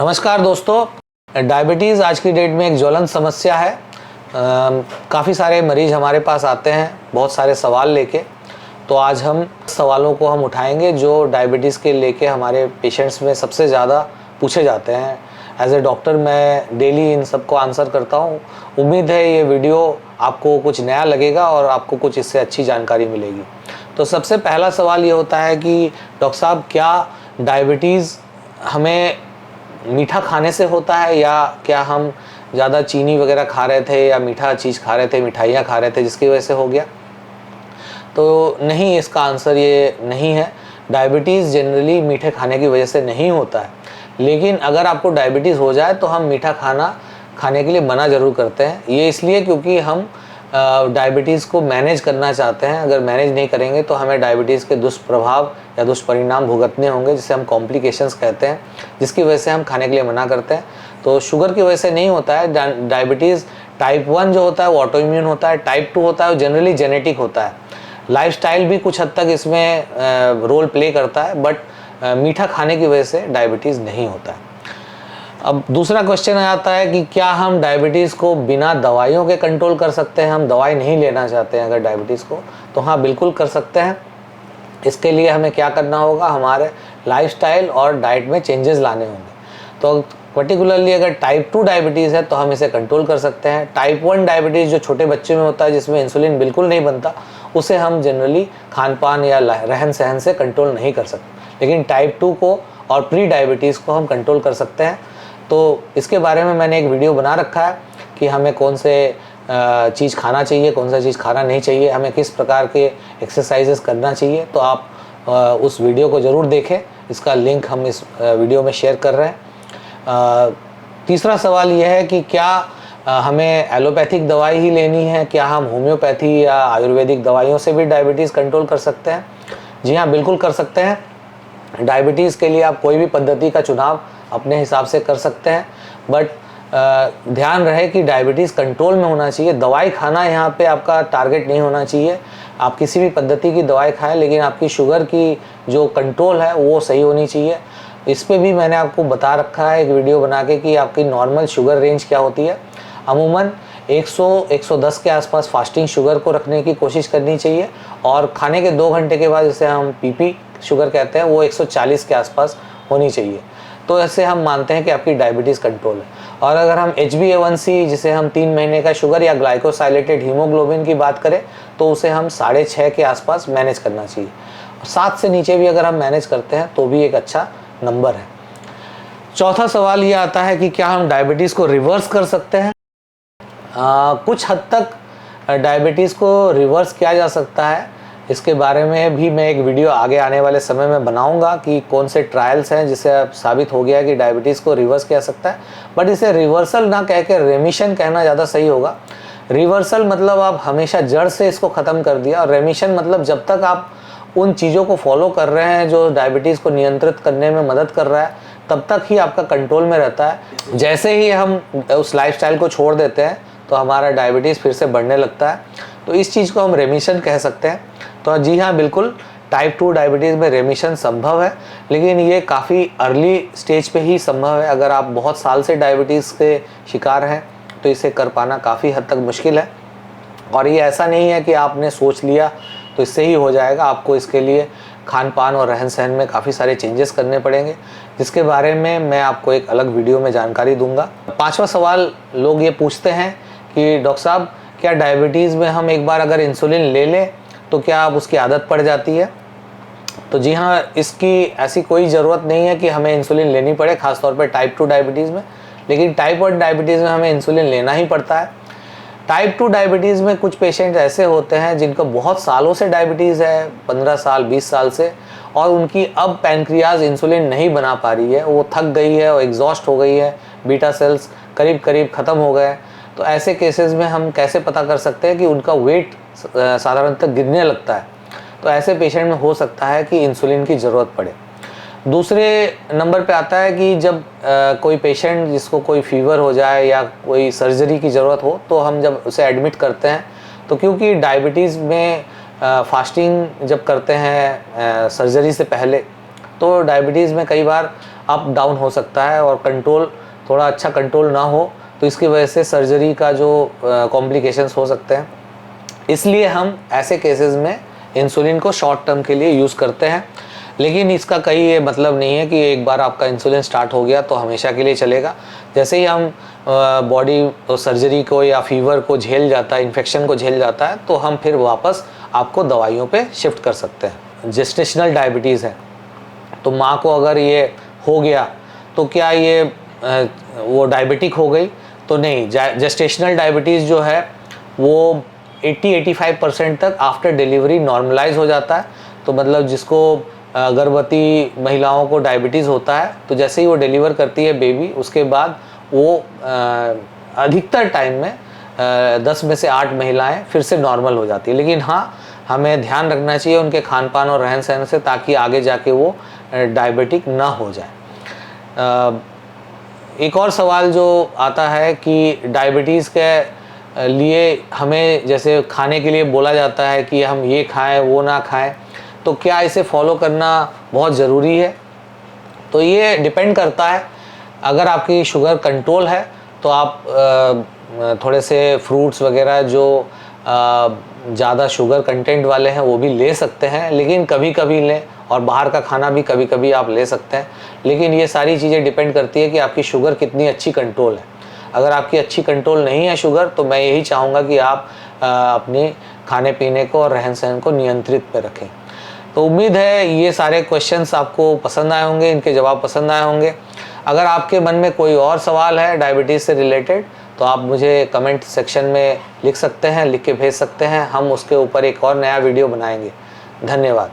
नमस्कार दोस्तों, डायबिटीज़ आज की डेट में एक ज्वलंत समस्या है। काफ़ी सारे मरीज हमारे पास आते हैं बहुत सारे सवाल लेके। तो आज हम सवालों को हम उठाएंगे जो डायबिटीज़ के लेके हमारे पेशेंट्स में सबसे ज़्यादा पूछे जाते हैं। एज ए डॉक्टर मैं डेली इन सब को आंसर करता हूँ। उम्मीद है ये वीडियो आपको कुछ नया लगेगा और आपको कुछ इससे अच्छी जानकारी मिलेगी। तो सबसे पहला सवाल ये होता है कि डॉक्टर साहब, क्या डायबिटीज़ हमें मीठा खाने से होता है, या क्या हम ज़्यादा चीनी वगैरह खा रहे थे या मीठा चीज़ खा रहे थे, मिठाइयाँ खा रहे थे, जिसकी वजह से हो गया? तो नहीं, इसका आंसर ये नहीं है। डायबिटीज़ जनरली मीठे खाने की वजह से नहीं होता है, लेकिन अगर आपको डायबिटीज़ हो जाए तो हम मीठा खाने के लिए मना ज़रूर करते हैं। ये इसलिए क्योंकि हम डायबिटीज़ को मैनेज करना चाहते हैं। अगर मैनेज नहीं करेंगे तो हमें डायबिटीज़ के दुष्प्रभाव या दुष्परिणाम भुगतने होंगे, जिसे हम कॉम्प्लिकेशंस कहते हैं, जिसकी वजह से हम खाने के लिए मना करते हैं। तो शुगर की वजह से नहीं होता है। डायबिटीज़ टाइप 1 जो होता है वो ऑटो इम्यून होता है, टाइप 2 होता है वो जनरली जेनेटिक होता है। लाइफस्टाइल भी कुछ हद तक इसमें रोल प्ले करता है, बट मीठा खाने की वजह से डायबिटीज़ नहीं होता है। अब दूसरा क्वेश्चन आता है कि क्या हम डायबिटीज़ को बिना दवाइयों के कंट्रोल कर सकते हैं? हम दवाई नहीं लेना चाहते हैं अगर डायबिटीज़ को, तो हाँ, बिल्कुल कर सकते हैं। इसके लिए हमें क्या करना होगा? हमारे लाइफस्टाइल और डाइट में चेंजेस लाने होंगे। तो पर्टिकुलरली अगर टाइप 2 डायबिटीज़ है तो हम इसे कंट्रोल कर सकते हैं। टाइप 1 डायबिटीज़ जो छोटे बच्चे में होता है, जिसमें इंसुलिन बिल्कुल नहीं बनता, उसे हम जनरली खान पान या रहन सहन से कंट्रोल नहीं कर सकते। लेकिन टाइप 2 को और प्री डायबिटीज़ को हम कंट्रोल कर सकते हैं। तो इसके बारे में मैंने एक वीडियो बना रखा है कि हमें कौन से चीज़ खाना चाहिए, कौन सा चीज़ खाना नहीं चाहिए, हमें किस प्रकार के एक्सरसाइजेस करना चाहिए। तो आप उस वीडियो को ज़रूर देखें। इसका लिंक हम इस वीडियो में शेयर कर रहे हैं। तीसरा सवाल यह है कि क्या हमें एलोपैथिक दवाई ही लेनी है? क्या हम होम्योपैथी या आयुर्वेदिक दवाइयों से भी डायबिटीज़ कंट्रोल कर सकते हैं? जी हाँ, बिल्कुल कर सकते हैं। डायबिटीज़ के लिए आप कोई भी पद्धति का चुनाव अपने हिसाब से कर सकते हैं, बट ध्यान रहे कि डायबिटीज़ कंट्रोल में होना चाहिए। दवाई खाना यहाँ पे आपका टारगेट नहीं होना चाहिए। आप किसी भी पद्धति की दवाई खाएं, लेकिन आपकी शुगर की जो कंट्रोल है वो सही होनी चाहिए। इस पे भी मैंने आपको बता रखा है एक वीडियो बना के कि आपकी नॉर्मल शुगर रेंज क्या होती है। अमूमन 100-110 के आसपास फास्टिंग शुगर को रखने की कोशिश करनी चाहिए, और खाने के 2 घंटे के बाद, जिसे हम पीपी शुगर कहते हैं, वो 140 के आसपास होनी चाहिए। तो ऐसे हम मानते हैं कि आपकी डायबिटीज़ कंट्रोल है। और अगर हम HbA1c, जिसे हम 3 महीने का शुगर, या ग्लाइकोसाइलेटेड हीमोग्लोबिन की बात करें, तो उसे हम 6.5 के आसपास मैनेज करना चाहिए। 7 से नीचे भी अगर हम मैनेज करते हैं तो भी एक अच्छा नंबर है। चौथा सवाल ये आता है कि क्या हम डायबिटीज़ को रिवर्स कर सकते हैं? कुछ हद तक डायबिटीज़ को रिवर्स किया जा सकता है। इसके बारे में भी मैं एक वीडियो आगे आने वाले समय में बनाऊंगा कि कौन से ट्रायल्स हैं जिससे अब साबित हो गया है कि डायबिटीज़ को रिवर्स किया जा सकता है। बट इसे रिवर्सल ना कह के रेमिशन कहना ज़्यादा सही होगा। रिवर्सल मतलब आप हमेशा जड़ से इसको ख़त्म कर दिया, और रेमिशन मतलब जब तक आप उन चीज़ों को फॉलो कर रहे हैं जो डायबिटीज़ को नियंत्रित करने में मदद कर रहा है, तब तक ही आपका कंट्रोल में रहता है। जैसे ही हम उस लाइफस्टाइल को छोड़ देते हैं तो हमारा डायबिटीज़ फिर से बढ़ने लगता है। तो इस चीज़ को हम रेमिशन कह सकते हैं। तो जी हाँ, बिल्कुल टाइप 2 डायबिटीज़ में रेमिशन संभव है, लेकिन ये काफ़ी अर्ली स्टेज पे ही संभव है। अगर आप बहुत साल से डायबिटीज़ के शिकार हैं तो इसे कर पाना काफ़ी हद तक मुश्किल है। और ये ऐसा नहीं है कि आपने सोच लिया तो इससे ही हो जाएगा। आपको इसके लिए खान पान और रहन सहन में काफ़ी सारे चेंजेस करने पड़ेंगे, जिसके बारे में मैं आपको एक अलग वीडियो में जानकारी दूंगा। 5वां सवाल लोग ये पूछते हैं कि डॉक्टर साहब, क्या डायबिटीज़ में हम एक बार अगर इंसुलिन ले लें तो क्या अब उसकी आदत पड़ जाती है? तो जी हाँ, इसकी ऐसी कोई ज़रूरत नहीं है कि हमें इंसुलिन लेनी पड़े, खासतौर पर टाइप 2 डायबिटीज़ में। लेकिन टाइप 1 डायबिटीज़ में हमें इंसुलिन लेना ही पड़ता है। टाइप 2 डायबिटीज़ में कुछ पेशेंट ऐसे होते हैं जिनको बहुत सालों से डायबिटीज़ है, 15 साल 20 साल से, और उनकी अब पैनक्रियाज इंसुलिन नहीं बना पा रही है, वो थक गई है और एग्जॉस्ट हो गई है, बीटा सेल्स करीब करीब ख़त्म हो गए। तो ऐसे केसेस में हम कैसे पता कर सकते हैं कि उनका वेट साधारणतः गिरने लगता है? तो ऐसे पेशेंट में हो सकता है कि इंसुलिन की ज़रूरत पड़े। दूसरे नंबर पे आता है कि जब कोई पेशेंट जिसको कोई फीवर हो जाए या कोई सर्जरी की ज़रूरत हो, तो हम जब उसे एडमिट करते हैं, तो क्योंकि डायबिटीज़ में फास्टिंग जब करते हैं सर्जरी से पहले, तो डायबिटीज़ में कई बार अप डाउन हो सकता है और कंट्रोल थोड़ा अच्छा कंट्रोल ना हो तो इसकी वजह से सर्जरी का जो कॉम्प्लिकेशंस हो सकते हैं। इसलिए हम ऐसे केसेस में इंसुलिन को शॉर्ट टर्म के लिए यूज़ करते हैं, लेकिन इसका कहीं ये मतलब नहीं है कि एक बार आपका इंसुलिन स्टार्ट हो गया तो हमेशा के लिए चलेगा। जैसे ही हम बॉडी सर्जरी को या फीवर को झेल जाता है, इन्फेक्शन को झेल जाता है, तो हम फिर वापस आपको दवाइयों पे शिफ्ट कर सकते हैं। जेस्टेशनल डायबिटीज़ है तो माँ को अगर ये हो गया तो क्या ये वो डायबिटिक हो गई? तो नहीं। जेस्टेशनल डायबिटीज़ जो है वो 80-85% तक आफ्टर डिलीवरी नॉर्मलाइज हो जाता है। तो मतलब जिसको गर्भवती महिलाओं को डायबिटीज़ होता है तो जैसे ही वो डिलीवर करती है बेबी, उसके बाद वो अधिकतर टाइम में 10 में से 8 महिलाएं फिर से नॉर्मल हो जाती है। लेकिन हाँ, हमें ध्यान रखना चाहिए उनके खान पान और रहन सहन से, ताकि आगे जाके वो डायबिटिक ना हो जाए। एक और सवाल जो आता है कि डायबिटीज़ के लिए हमें जैसे खाने के लिए बोला जाता है कि हम ये खाएं वो ना खाएं, तो क्या इसे फॉलो करना बहुत ज़रूरी है? तो ये डिपेंड करता है। अगर आपकी शुगर कंट्रोल है तो आप थोड़े से फ्रूट्स वगैरह जो ज़्यादा शुगर कंटेंट वाले हैं वो भी ले सकते हैं, लेकिन कभी कभी लें, और बाहर का खाना भी कभी कभी आप ले सकते हैं। लेकिन ये सारी चीज़ें डिपेंड करती है कि आपकी शुगर कितनी अच्छी कंट्रोल है। अगर आपकी अच्छी कंट्रोल नहीं है शुगर, तो मैं यही चाहूँगा कि आप अपने खाने पीने को और रहन सहन को नियंत्रित पे रखें। तो उम्मीद है ये सारे क्वेश्चंस आपको पसंद आए होंगे, इनके जवाब पसंद आए होंगे। अगर आपके मन में कोई और सवाल है डायबिटीज़ से रिलेटेड, तो आप मुझे कमेंट सेक्शन में लिख सकते हैं, लिख के भेज सकते हैं। हम उसके ऊपर एक और नया वीडियो बनाएंगे। धन्यवाद।